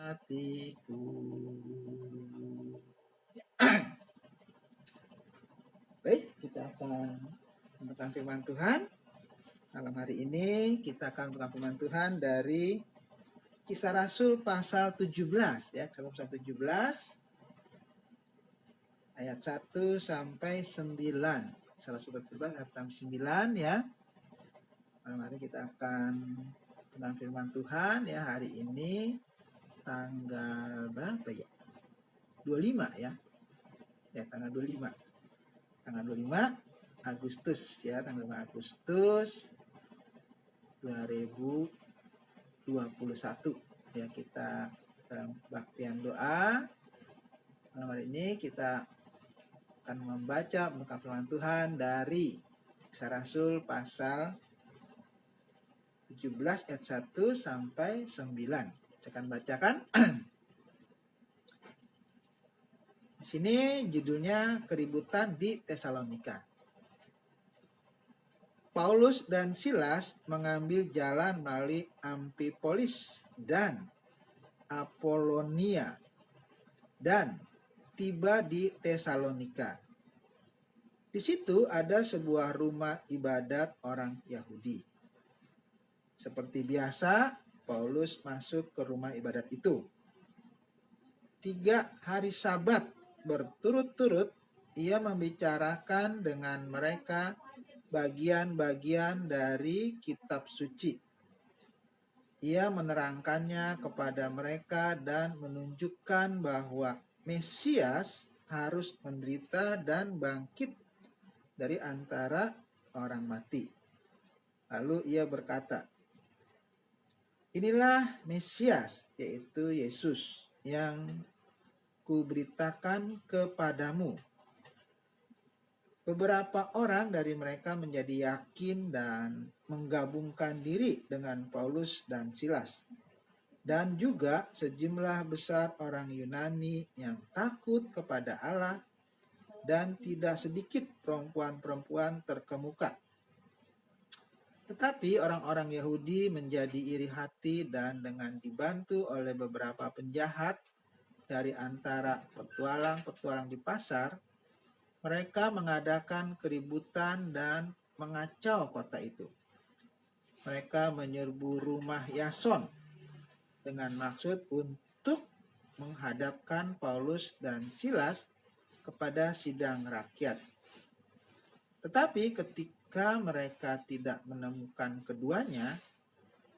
hatiku. Ya. Baik, kita akan membuka firman Tuhan. Malam hari ini kita akan membuka firman Tuhan dari Kisah Rasul pasal 17 ya, Kisah Rasul pasal 17 ayat 1 sampai 9. Kisah Rasul 17 ayat sampai 9 ya. Malam hari kita akan tentang firman Tuhan ya, hari ini tanggal berapa ya? 25 ya. Ya, tanggal 25. Tanggal 25 Agustus ya, tanggal 5 Agustus 2021 ya. Kita dalam baktian doa malam hari ini kita akan membaca firman Tuhan dari Kisah Rasul pasal 17 ayat 1 sampai 9. Saya akan bacakan. Di sini judulnya Keributan di Tesalonika. Paulus dan Silas mengambil jalan melalui Amfipolis dan Apolonia dan tiba di Tesalonika. Di situ ada sebuah rumah ibadat orang Yahudi. Seperti biasa, Paulus masuk ke rumah ibadat itu. 3 hari Sabat berturut-turut ia membicarakan dengan mereka bagian-bagian dari kitab suci. Ia menerangkannya kepada mereka dan menunjukkan bahwa Mesias harus menderita dan bangkit dari antara orang mati. Lalu ia berkata, "Inilah Mesias, yaitu Yesus, yang kuberitakan kepadamu." Beberapa orang dari mereka menjadi yakin dan menggabungkan diri dengan Paulus dan Silas. Dan juga sejumlah besar orang Yunani yang takut kepada Allah dan tidak sedikit perempuan-perempuan terkemuka. Tetapi orang-orang Yahudi menjadi iri hati dan dengan dibantu oleh beberapa penjahat dari antara petualang-petualang di pasar, mereka mengadakan keributan dan mengacau kota itu. Mereka menyerbu rumah Yason dengan maksud untuk menghadapkan Paulus dan Silas kepada sidang rakyat. Tetapi ketika mereka tidak menemukan keduanya,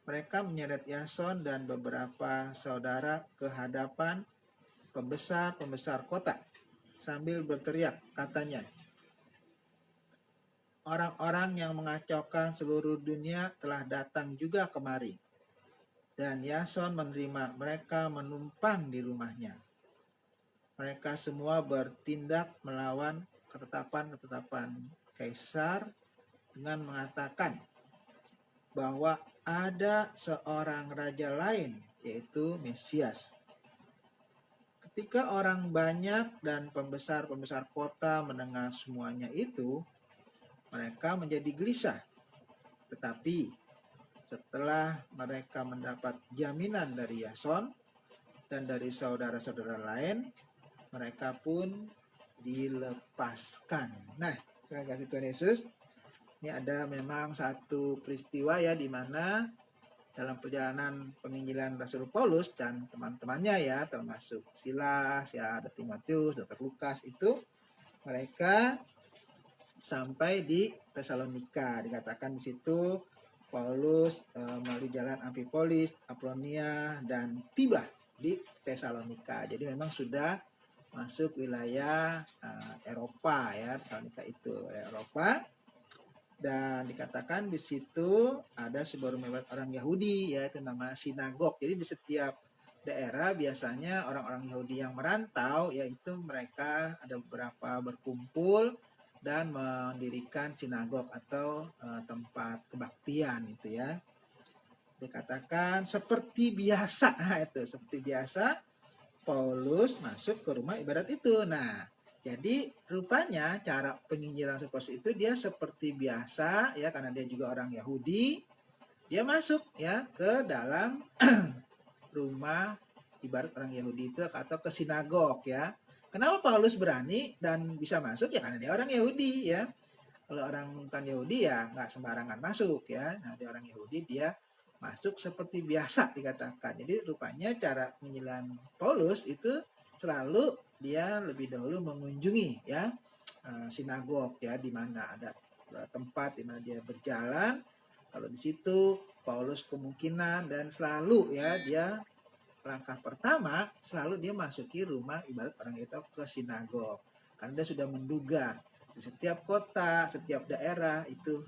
mereka menyeret Yason dan beberapa saudara ke hadapan pembesar-pembesar kota sambil berteriak, katanya, "Orang-orang yang mengacaukan seluruh dunia telah datang juga kemari." Dan Yason menerima mereka menumpang di rumahnya. Mereka semua bertindak melawan ketetapan-ketetapan Kaisar dengan mengatakan bahwa ada seorang raja lain, yaitu Mesias. Ketika orang banyak dan pembesar-pembesar kota mendengar semuanya itu, mereka menjadi gelisah. Tetapi setelah mereka mendapat jaminan dari Yason dan dari saudara-saudara lain, mereka pun dilepaskan. Nah, terima kasih Tuhan Yesus. Ini ada memang satu peristiwa ya, di mana dalam perjalanan penginjilan Rasul Paulus dan teman-temannya ya, termasuk Silas ya, ada Timotius, Dr. Lukas, itu mereka sampai di Tesalonika. Dikatakan di situ Paulus melalui jalan Amfipolis, Apolonia, dan tiba di Tesalonika. Jadi memang sudah masuk wilayah Eropa ya, Tesalonika itu wilayah Eropa. Dan dikatakan di situ ada sebuah rumah ibadat orang Yahudi, yaitu nama sinagog. Jadi di setiap daerah biasanya orang-orang Yahudi yang merantau, yaitu mereka ada beberapa berkumpul dan mendirikan sinagog atau tempat kebaktian itu ya. Dikatakan seperti biasa, itu seperti biasa Paulus masuk ke rumah ibadat itu. Nah, jadi rupanya cara penginjilan Paulus itu dia seperti biasa ya, karena dia juga orang Yahudi. Dia masuk ya ke dalam rumah ibarat orang Yahudi itu atau ke sinagog ya. Kenapa Paulus berani dan bisa masuk ya karena dia orang Yahudi ya. Kalau orang bukan Yahudi ya nggak sembarangan masuk ya. Nah dia orang Yahudi dia masuk seperti biasa dikatakan. Jadi rupanya cara penginjilan Paulus itu selalu dia lebih dahulu mengunjungi ya sinagog ya di mana ada tempat di mana dia berjalan. Kalau di situ Paulus kemungkinan dan selalu ya dia langkah pertama selalu dia masuki rumah ibarat orang itu ke sinagog. Karena dia sudah menduga di setiap kota, setiap daerah itu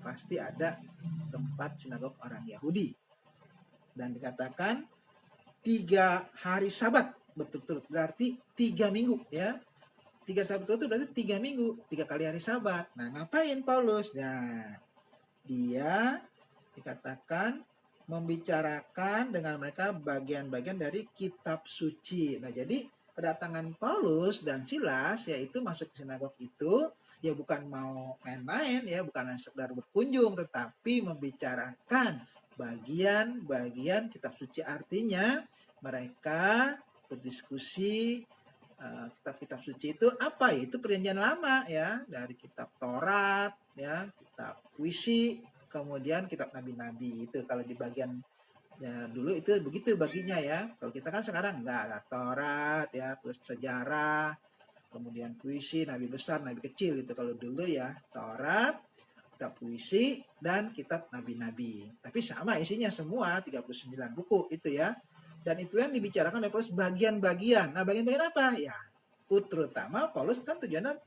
pasti ada tempat sinagog orang Yahudi. Dan dikatakan 3 hari Sabat berturut-turut, berarti 3 minggu ya. 3 Sabat itu berarti 3 minggu, 3 kali hari Sabat. Nah ngapain Paulus? Nah dia dikatakan membicarakan dengan mereka bagian-bagian dari kitab suci. Nah jadi kedatangan Paulus dan Silas yaitu masuk ke sinagog itu ya bukan mau main-main ya, bukan sekedar berkunjung tetapi membicarakan bagian-bagian kitab suci. Artinya mereka berdiskusi kitab-kitab suci itu apa ya? Itu perjanjian lama ya, dari kitab Taurat ya, kitab puisi, kemudian kitab nabi-nabi. Itu kalau di bagian ya, dulu itu begitu baginya ya. Kalau kita kan sekarang enggak ada Taurat ya, terus sejarah, kemudian puisi, nabi besar, nabi kecil itu. Kalau dulu ya Taurat, kitab puisi, dan kitab nabi-nabi. Tapi sama isinya semua 39 buku itu ya. Dan itu yang dibicarakan oleh Paulus bagian-bagian. Nah bagian-bagian apa? Ya terutama Paulus kan tujuannya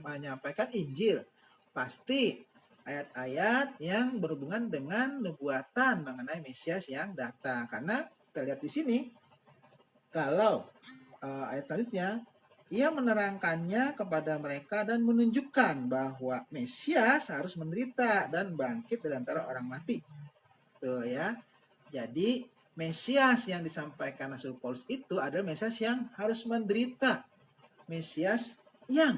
menyampaikan Injil. Pasti ayat-ayat yang berhubungan dengan nubuatan mengenai Mesias yang datang. Karena kita lihat di sini, kalau ayat selanjutnya, ia menerangkannya kepada mereka dan menunjukkan bahwa Mesias harus menderita dan bangkit dari antara orang mati. Tuh ya. Jadi Mesias yang disampaikan Rasul Paulus itu adalah Mesias yang harus menderita. Mesias yang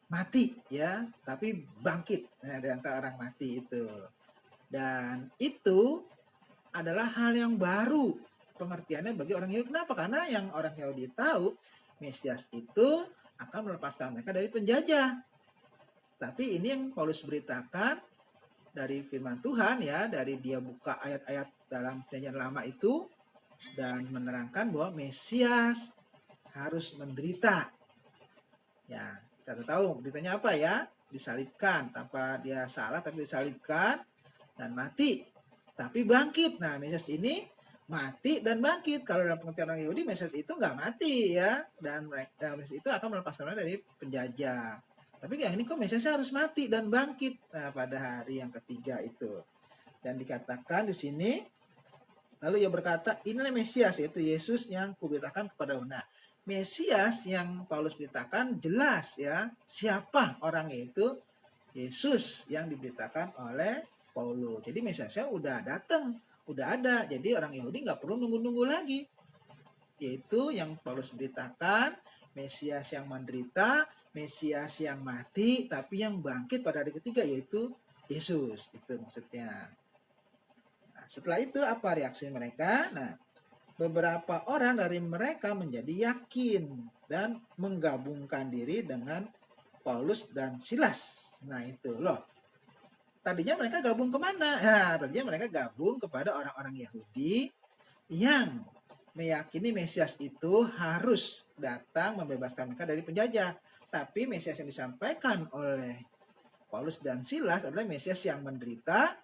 mati ya, tapi bangkit dari antara orang mati itu. Dan itu adalah hal yang baru pengertiannya bagi orang Yahudi. Kenapa? Karena yang orang Yahudi tahu Mesias itu akan melepaskan mereka dari penjajah. Tapi ini yang Paulus beritakan dari firman Tuhan ya, dari dia buka ayat-ayat dalam perjanjian lama itu dan menerangkan bahwa Mesias harus menderita. Ya, kita tahu beritanya apa ya? Disalibkan tanpa dia salah, tapi disalibkan dan mati, tapi bangkit. Nah, Mesias ini mati dan bangkit. Kalau dalam pengertian orang Yahudi, Mesias itu nggak mati ya, dan Mesias itu akan melepaskan mereka dari penjajah. Tapi yang ini kok Mesias harus mati dan bangkit pada hari yang ketiga itu. Dan dikatakan di sini, lalu ia berkata, inilah Mesias, yaitu Yesus yang kuberitakan kepada Una. Mesias yang Paulus beritakan jelas ya, siapa orangnya itu? Yesus yang diberitakan oleh Paulus. Jadi Mesiasnya udah datang, udah ada. Jadi orang Yahudi nggak perlu nunggu-nunggu lagi. Yaitu yang Paulus beritakan, Mesias yang menderita, Mesias yang mati, tapi yang bangkit pada hari ketiga, yaitu Yesus. Itu maksudnya. Nah, setelah itu apa reaksi mereka? Nah, beberapa orang dari mereka menjadi yakin dan menggabungkan diri dengan Paulus dan Silas. Nah itu loh. Tadinya mereka gabung kemana? Nah, tadinya mereka gabung kepada orang-orang Yahudi yang meyakini Mesias itu harus datang membebaskan mereka dari penjajah. Tapi Mesias yang disampaikan oleh Paulus dan Silas adalah Mesias yang menderita,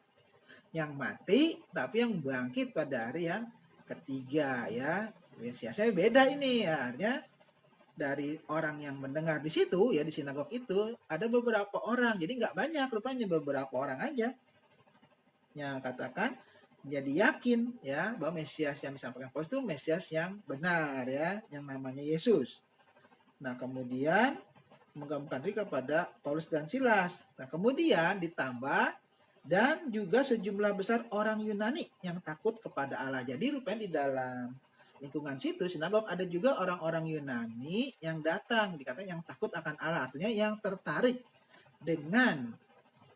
yang mati, tapi yang bangkit pada hari yang ketiga ya. Mesiasnya beda ini ya. Artinya dari orang yang mendengar di situ ya, di sinagog itu ada beberapa orang, jadi nggak banyak, rupanya beberapa orang aja yang katakan jadi yakin ya bahwa Mesias yang disampaikan Paulus itu Mesias yang benar ya, yang namanya Yesus. Nah kemudian menggabungkan diri kepada Paulus dan Silas. Nah kemudian ditambah dan juga sejumlah besar orang Yunani yang takut kepada Allah. Jadi rupanya di dalam lingkungan situ sinagog ada juga orang-orang Yunani yang datang, dikatakan yang takut akan Allah, artinya yang tertarik dengan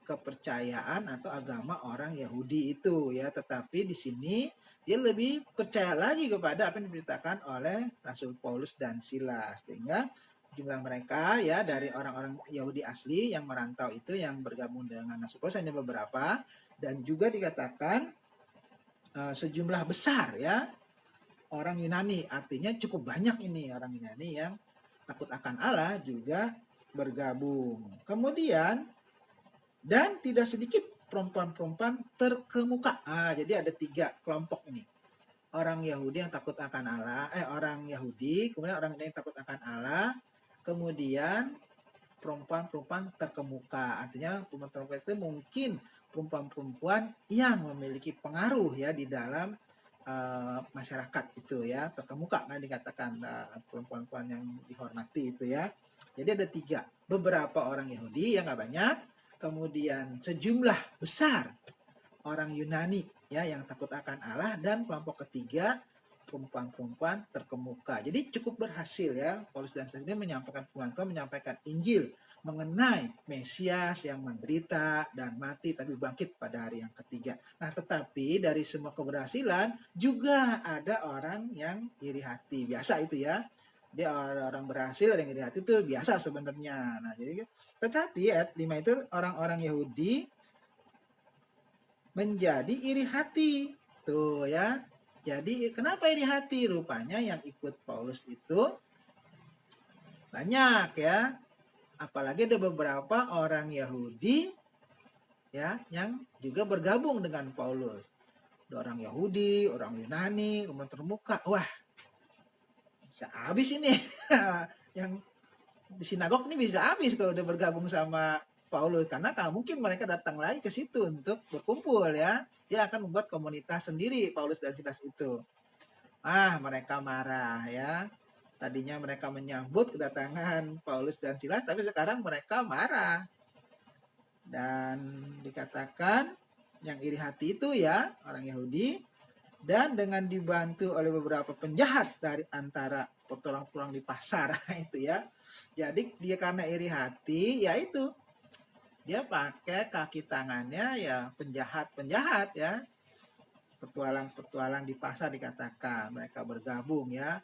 kepercayaan atau agama orang Yahudi itu ya. Tetapi di sini dia lebih percaya lagi kepada apa yang diberitakan oleh Rasul Paulus dan Silas, sehingga jumlah mereka ya dari orang-orang Yahudi asli yang merantau itu yang bergabung dengan Rasul Paulus hanya beberapa, dan juga dikatakan sejumlah besar ya orang Yunani, artinya cukup banyak ini orang Yunani yang takut akan Allah juga bergabung. Kemudian dan tidak sedikit perempuan-perempuan terkemuka. Jadi ada 3 kelompok ini. Orang Yahudi yang takut akan Allah, orang Yahudi, kemudian orang yang takut akan Allah, kemudian perempuan-perempuan terkemuka. Artinya perempuan-perempuan itu mungkin perempuan-perempuan yang memiliki pengaruh ya di dalam masyarakat itu ya, terkemuka kan dikatakan perempuan-perempuan yang dihormati itu ya. Jadi ada 3, beberapa orang Yahudi yang nggak banyak, kemudian sejumlah besar orang Yunani ya yang takut akan Allah, dan kelompok ketiga perempuan-perempuan terkemuka. Jadi cukup berhasil ya Paulus dan Silas ini menyampaikan Injil mengenai Mesias yang menderita dan mati tapi bangkit pada hari yang ketiga. Nah, tetapi dari semua keberhasilan juga ada orang yang iri hati. Biasa itu ya. Dia orang berhasil, ada yang iri hati, itu biasa sebenarnya. Nah, jadi tetapi ayat 5 itu orang-orang Yahudi menjadi iri hati. Tuh ya. Jadi kenapa iri hati? Rupanya yang ikut Paulus itu banyak ya. Apalagi ada beberapa orang Yahudi ya yang juga bergabung dengan Paulus. Ada orang Yahudi, orang Yunani, kemudian termuka. Wah, bisa habis ini. Yang di sinagog ini bisa habis kalau udah bergabung sama Paulus, karena mungkin mereka datang lagi ke situ untuk berkumpul ya. Dia akan membuat komunitas sendiri Paulus dan Silas itu. Mereka marah ya. Tadinya mereka menyambut kedatangan Paulus dan Silas, tapi sekarang mereka marah. Dan dikatakan yang iri hati itu ya orang Yahudi, dan dengan dibantu oleh beberapa penjahat dari antara petualang-petualang di pasar itu ya. Jadi dia karena iri hati, yaitu dia pakai kaki tangannya ya penjahat-penjahat ya. Petualang-petualang di pasar dikatakan mereka bergabung ya.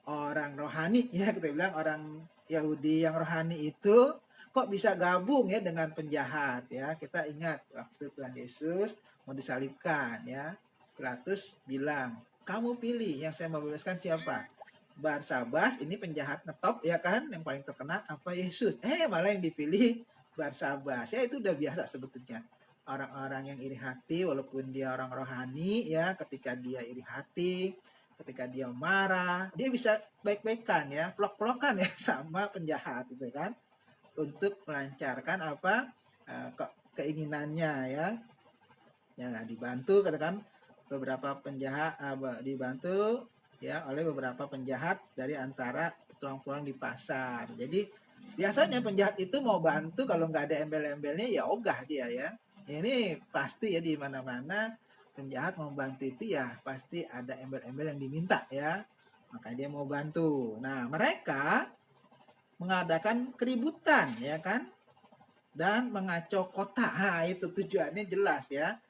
Orang rohani ya, kita bilang orang Yahudi yang rohani itu kok bisa gabung ya dengan penjahat ya. Kita ingat waktu Tuhan Yesus mau disalibkan ya, Pilatus bilang, kamu pilih yang saya mau bebaskan siapa? Barsabas, ini penjahat ngetop ya kan, yang paling terkenal, apa Yesus? Malah yang dipilih Barsabas. Ya itu udah biasa sebetulnya. Orang-orang yang iri hati walaupun dia orang rohani ya, ketika dia iri hati, ketika dia marah, dia bisa baik-baikan ya, pelok-pelokan ya sama penjahat gitu kan, untuk melancarkan apa keinginannya ya. Ya, dibantu katakan beberapa penjahat, dibantu ya oleh beberapa penjahat dari antara tulang-tulang di pasar. Jadi biasanya penjahat itu mau bantu, kalau nggak ada embel-embelnya ya ogah dia ya. Ini pasti ya di mana-mana penjahat mau bantu itu ya pasti ada embel-embel yang diminta ya, maka dia mau bantu. Nah, mereka mengadakan keributan ya kan, dan mengacau kota. Itu tujuannya jelas ya.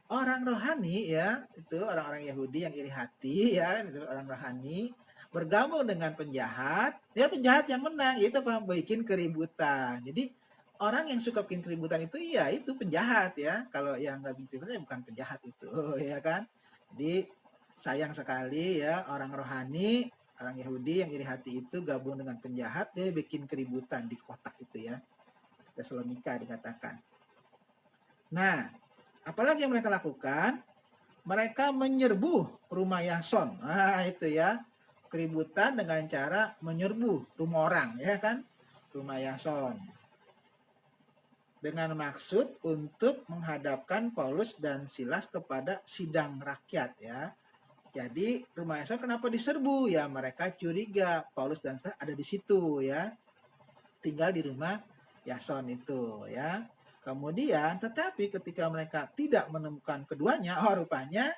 Orang rohani ya, itu orang-orang Yahudi yang iri hati ya, itu orang rohani bergabung dengan penjahat, ya penjahat yang menang, yaitu apa? Bikin keributan. Jadi orang yang suka bikin keributan itu ya itu penjahat ya. Kalau yang nggak bikin keributan ya bukan penjahat itu ya kan. Jadi sayang sekali ya orang rohani, orang Yahudi yang iri hati itu gabung dengan penjahat, dia bikin keributan di kota itu ya. Tesalonika dikatakan. Nah, apalagi yang mereka lakukan? Mereka menyerbu rumah Yason. Itu ya. Keributan dengan cara menyerbu rumah orang ya kan. Rumah Yason. Dengan maksud untuk menghadapkan Paulus dan Silas kepada sidang rakyat ya. Jadi rumah Yason kenapa diserbu? Ya mereka curiga Paulus dan Silas ada di situ ya. Tinggal di rumah Yason itu ya. Kemudian tetapi ketika mereka tidak menemukan keduanya, rupanya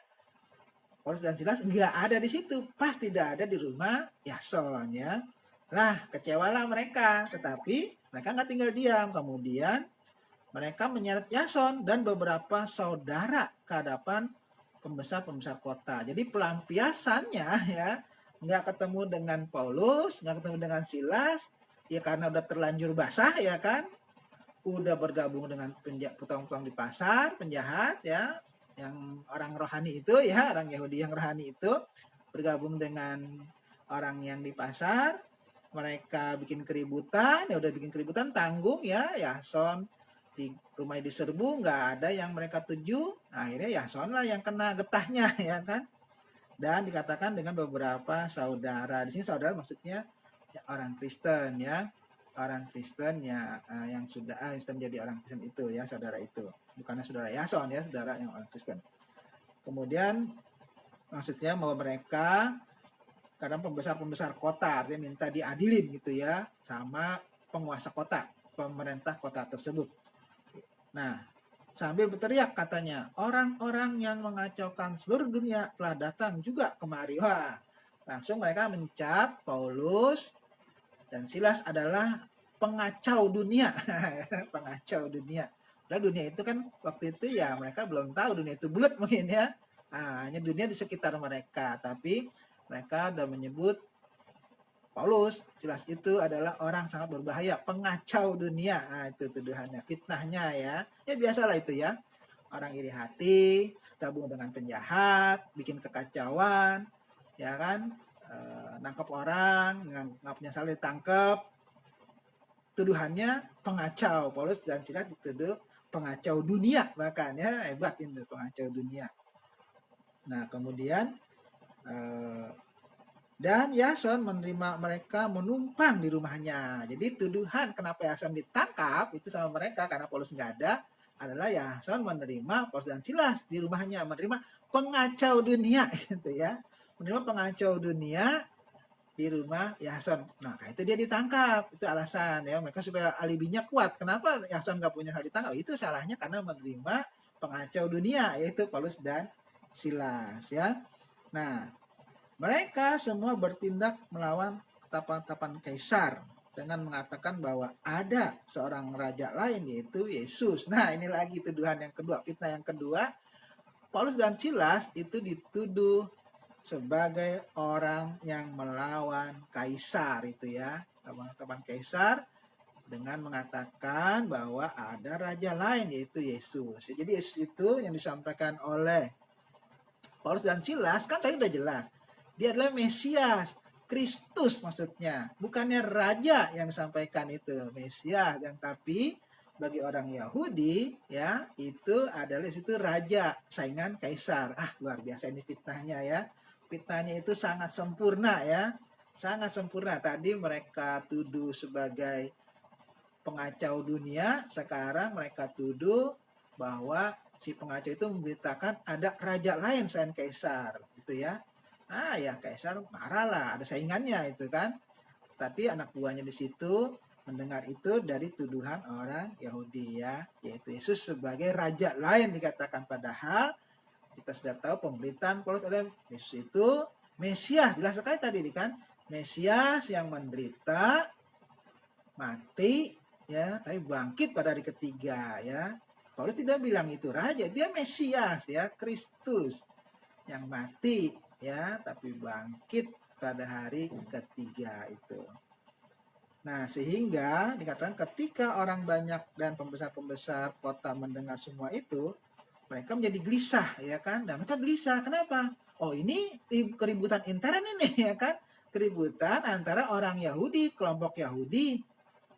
Paulus dan Silas nggak ada di situ. Pas tidak ada di rumah Yason ya. Lah kecewalah mereka, tetapi mereka nggak tinggal diam. Kemudian mereka menyeret Yason dan beberapa saudara ke hadapan pembesar-pembesar kota. Jadi pelampiasannya ya nggak ketemu dengan Paulus, nggak ketemu dengan Silas, ya karena udah terlanjur basah ya kan, udah bergabung dengan petong-petong di pasar, penjahat ya, yang orang rohani itu ya, orang Yahudi yang rohani itu bergabung dengan orang yang di pasar, mereka bikin keributan, ya udah bikin keributan tanggung ya, Yason di rumah diserbu, nggak ada yang mereka tuju, nah, akhirnya Yason lah yang kena getahnya ya kan, dan dikatakan dengan beberapa saudara. Di sini saudara maksudnya ya, orang Kristen ya, orang Kristen ya, yang sudah menjadi orang Kristen itu ya, saudara itu, bukannya saudara Yason ya, saudara yang orang Kristen. Kemudian maksudnya bahwa mereka kadang pembesar kota, artinya minta diadilin gitu ya sama penguasa kota, pemerintah kota tersebut. Nah, sambil berteriak katanya, orang-orang yang mengacaukan seluruh dunia telah datang juga kemari. Wah, langsung mereka mencap Paulus dan Silas adalah pengacau dunia. Pengacau dunia. Dan dunia itu kan waktu itu ya mereka belum tahu dunia itu bulat mungkin ya. Nah, hanya dunia di sekitar mereka. Tapi mereka sudah menyebut Paulus, Silas itu adalah orang sangat berbahaya, pengacau dunia. Nah, itu tuduhannya, fitnahnya ya. Ya biasalah itu ya. Orang iri hati, gabung dengan penjahat, bikin kekacauan, ya kan? Nangkep orang, nggak punya salah ditangkep. Tuduhannya pengacau. Paulus dan Silas dituduh pengacau dunia, bahkan ya, hebat itu pengacau dunia. Nah, kemudian dan Yason menerima mereka menumpang di rumahnya. Jadi tuduhan kenapa Yason ditangkap itu sama mereka karena Paulus nggak ada adalah Yason menerima Paulus dan Silas di rumahnya, menerima pengacau dunia gitu ya. Menerima pengacau dunia di rumah Yason. Nah, itu dia ditangkap. Itu alasan ya mereka supaya alibinya kuat. Kenapa Yason nggak punya hal ditangkap? Itu salahnya karena menerima pengacau dunia yaitu Paulus dan Silas ya. Nah, mereka semua bertindak melawan ketetapan Kaisar dengan mengatakan bahwa ada seorang raja lain yaitu Yesus. Nah, ini lagi tuduhan yang kedua, fitnah yang kedua. Paulus dan Silas itu dituduh sebagai orang yang melawan Kaisar itu ya, teman-teman Kaisar dengan mengatakan bahwa ada raja lain yaitu Yesus. Jadi Yesus itu yang disampaikan oleh Paulus dan Silas kan tadi udah jelas. Dia adalah Mesias, Kristus maksudnya. Bukannya raja yang disampaikan itu, Mesias. Dan tapi bagi orang Yahudi ya itu adalah itu raja, saingan kaisar. Ah, luar biasa ini fitnahnya ya. Fitnahnya itu sangat sempurna ya. Sangat sempurna. Tadi mereka tuduh sebagai pengacau dunia, sekarang mereka tuduh bahwa si pengacau itu memberitakan ada raja lain selain kaisar, gitu ya. Ah ya Kaisar marah lah, ada saingannya itu kan. Tapi anak buahnya di situ mendengar itu dari tuduhan orang Yahudi ya, yaitu Yesus sebagai raja lain dikatakan, padahal kita sudah tahu pemberitaan Paulus adalah Yesus itu Mesias, jelas sekali tadi kan, Mesias yang menderita, mati ya, tapi bangkit pada hari ketiga ya. Paulus tidak bilang itu raja, dia Mesias ya, Kristus yang mati ya, tapi bangkit pada hari ketiga itu. Nah, sehingga dikatakan ketika orang banyak dan pembesar-pembesar kota mendengar semua itu, mereka menjadi gelisah ya kan. Dan mereka gelisah, kenapa? Oh, ini keributan intern ini ya kan. Keributan antara orang Yahudi, kelompok Yahudi.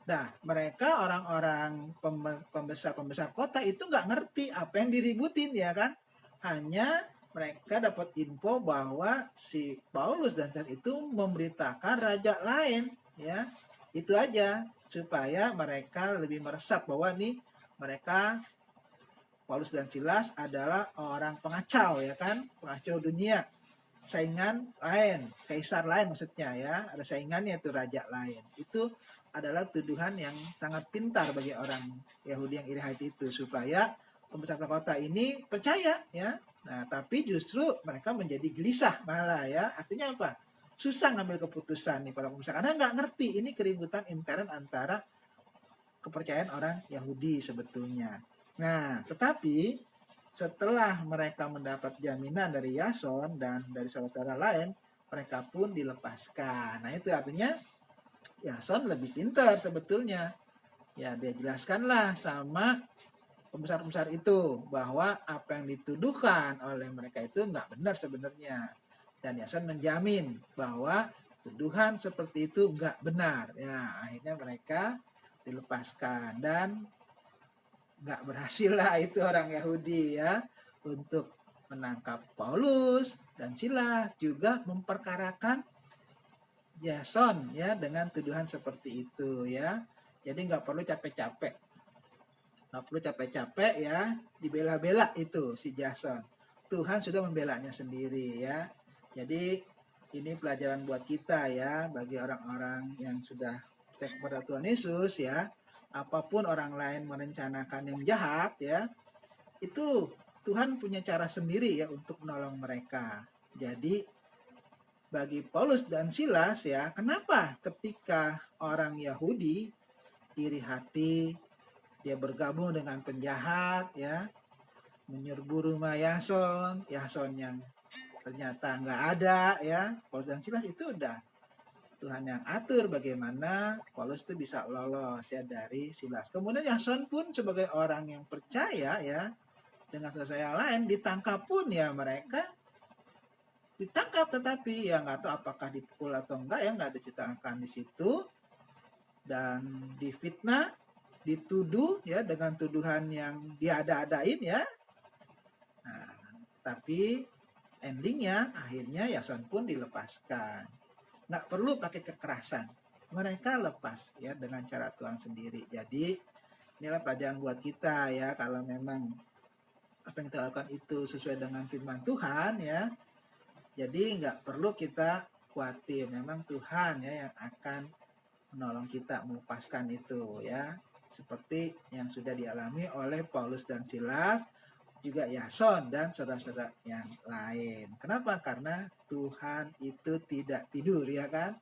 Nah, mereka orang-orang pembesar-pembesar kota itu nggak ngerti apa yang diributin ya kan. Hanya mereka dapat info bahwa si Paulus dan Silas itu memberitakan raja lain ya, itu aja supaya mereka lebih meresap bahwa nih mereka Paulus dan Silas adalah orang pengacau ya kan, pengacau dunia, saingan lain, kaisar lain maksudnya ya, ada saingannya itu raja lain. Itu adalah tuduhan yang sangat pintar bagi orang Yahudi yang iri hati itu supaya pembesar kota ini percaya ya. Nah, tapi justru mereka menjadi gelisah malah ya. Artinya apa? Susah ngambil keputusan nih para pembesar karena nggak ngerti ini keributan intern antara kepercayaan orang Yahudi sebetulnya. Nah, tetapi setelah mereka mendapat jaminan dari Yason dan dari saudara lain, mereka pun dilepaskan. Nah itu artinya Yason lebih pintar sebetulnya. Ya dia jelaskanlah sama pembesar-pembesar itu bahwa apa yang dituduhkan oleh mereka itu nggak benar sebenarnya. Dan Yason menjamin bahwa tuduhan seperti itu nggak benar. Ya akhirnya mereka dilepaskan dan nggak berhasil lah itu orang Yahudi ya untuk menangkap Paulus dan Silas, juga memperkarakan Yason ya dengan tuduhan seperti itu ya. Jadi nggak perlu capek-capek, nggak perlu capek-capek ya dibela-bela itu si Jason. Tuhan sudah membelanya sendiri ya. Jadi ini pelajaran buat kita ya, bagi orang-orang yang sudah percaya kepada Tuhan Yesus ya. Apapun orang lain merencanakan yang jahat ya, itu Tuhan punya cara sendiri ya untuk menolong mereka. Jadi bagi Paulus dan Silas ya, kenapa ketika orang Yahudi iri hati, dia bergabung dengan penjahat ya, menyerbu rumah Yason, Yason yang ternyata nggak ada ya, Paulus dan Silas itu udah Tuhan yang atur bagaimana Paulus itu bisa lolos ya dari Silas. Kemudian Yason pun sebagai orang yang percaya ya, dengan saudara yang lain ditangkap pun ya, mereka ditangkap tetapi ya nggak tahu apakah dipukul atau enggak ya, nggak diceritakan di situ, dan difitnah, dituduh ya dengan tuduhan yang diada-adain ya. Nah, tapi endingnya akhirnya Yason pun dilepaskan. Nggak perlu pakai kekerasan, mereka lepas ya dengan cara Tuhan sendiri. Jadi inilah pelajaran buat kita ya, kalau memang apa yang kita lakukan itu sesuai dengan firman Tuhan ya, jadi nggak perlu kita khawatir, memang Tuhan ya yang akan menolong kita melepaskan itu ya, seperti yang sudah dialami oleh Paulus dan Silas, juga Yason dan saudara-saudara yang lain. Kenapa? Karena Tuhan itu tidak tidur ya kan.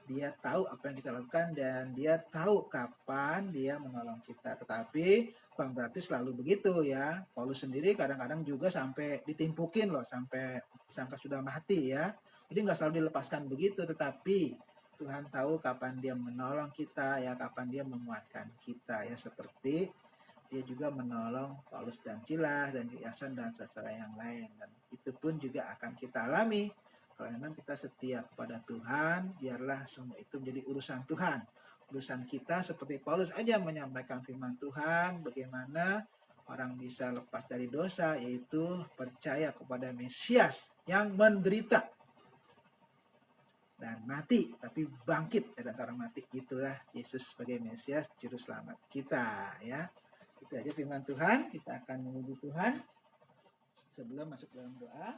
Dia tahu apa yang kita lakukan dan dia tahu kapan dia menolong kita. Tetapi bukan berarti selalu begitu ya. Paulus sendiri kadang-kadang juga sampai ditimpukin loh, sampai sangka sudah mati ya. Jadi nggak selalu dilepaskan begitu, tetapi Tuhan tahu kapan dia menolong kita ya, kapan dia menguatkan kita ya, seperti dia juga menolong Paulus dan Silas dan Yason dan saudara yang lain. Dan itu pun juga akan kita alami kalau memang kita setia kepada Tuhan. Biarlah semua itu menjadi urusan Tuhan. Urusan kita seperti Paulus aja menyampaikan firman Tuhan, bagaimana orang bisa lepas dari dosa, yaitu percaya kepada Mesias yang menderita dan mati tapi bangkit dari antara mati. Itulah Yesus sebagai Mesias juru selamat kita ya. Itu aja firman Tuhan. Kita akan memuji Tuhan sebelum masuk dalam doa.